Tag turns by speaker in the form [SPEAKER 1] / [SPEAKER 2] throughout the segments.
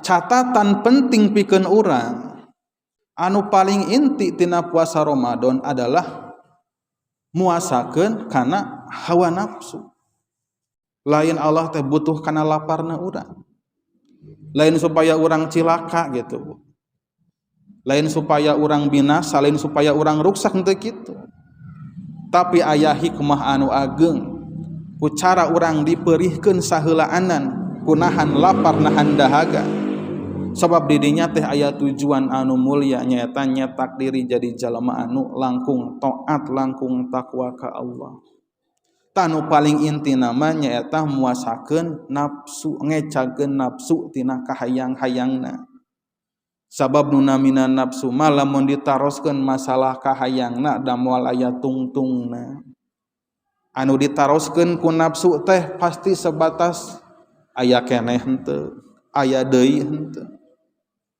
[SPEAKER 1] catatan penting pikeun urang anu paling inti tina puasa Ramadan adalah muasakeun kana hawa nafsu. Lain Allah teh butuh kana laparna urang. Lain supaya urang cilaka gitu. Lain supaya urang binasa, lain supaya urang ruksak henteu kitu. Tapi aya hikmah anu ageng ku cara urang dipeurihkeun saheulaanan kunahan lapar nahan dahaga. Sabab di dinya teh aya tujuan anu mulia nyaeta nyetak diri jadi jalema anu langkung taat, langkung takwa ka Allah. Tanu paling inti nama nyaeta muasakeun nafsu, ngecageun nafsu tina kahayang-hayangna. Sabab nu namina nafsu mah lamun ditaroskeun masalah kahayangna da moal aya tungtungna. Anu ditaroskeun ku nafsu teh pasti sebatas aya keneh henteu, aya deui henteu.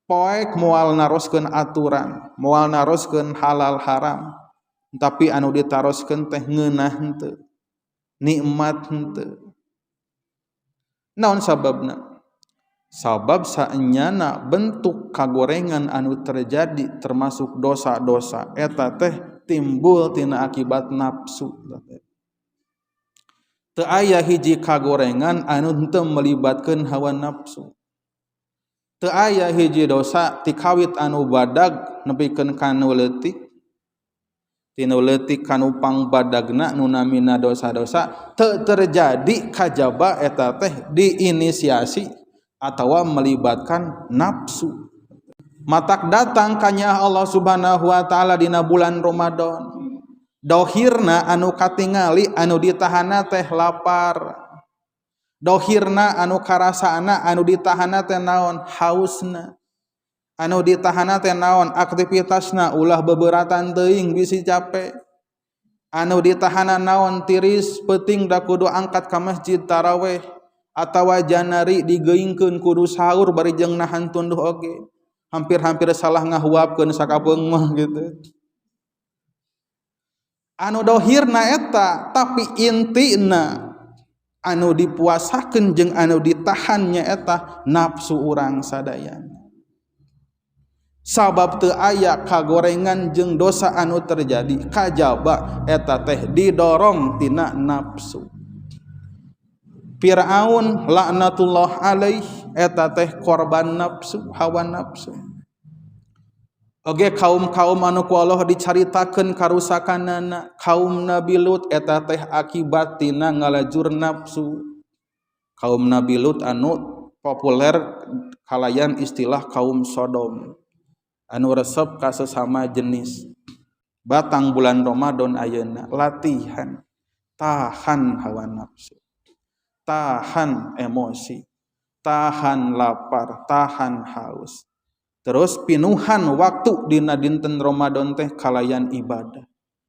[SPEAKER 1] Poek moal naroskeun aturan, moal naroskeun halal haram, tapi anu ditaroskeun teh ngeunah henteu. Nikmat henteu. Naon sababna? Sabab saenyana bentuk kagorengan anu terjadi termasuk dosa-dosa eta teh timbul tina akibat nafsu. Teu aya hiji kagorengan anu henteu melibatkeun hawa nafsu. Teu aya hiji dosa ti kawit anu badag nepikeun kanu leutik. Tinu leutik kanu pangbadagna nu namina dosa-dosa teu terjadi kajaba eta teh diinisiasi atawa melibatkan nafsu. Matak datang ka nya Allah Subhanahu wa taala dina bulan Ramadan. Dohirna anu katingali anu ditahana teh lapar. Dohirna anu karasana anu ditahana teh naon? Hausna. Anu ditahana teh naon? Aktivitasna ulah beberatan teuing bisi capek. Anu ditahana naon? Tiris peuting da kudu angkat ka masjid tarawih atawa janari digeuingkeun kudu sahur bari jeung nahan tunduh oge. Hampir-hampir salah ngahuapkeun sakapeung mah gitu. Anu dohirna eta tapi intina anu dipuasakeun jeung anu ditahannya eta nafsu urang sadayana. Sabab teu aya kagorengan jeung dosa anu terjadi kajaba eta teh didorong tina nafsu. Firaun laknatullah alaih eta teh korban nafsu, hawa nafsu. Oge kaum-kaum anu ku Allah dicaritakeun karusakanana, kaum Nabi Lut eta teh akibat tina ngalajur nafsu. Kaum Nabi Lut anu populer kalayan istilah kaum Sodom. Anu resep ka sesama jenis. Batang bulan Ramadan ayeuna latihan tahan hawa nafsu, tahan emosi, tahan lapar, tahan haus. Terus pinuhan waktu dina dinten Ramadan teh kalayan ibadah.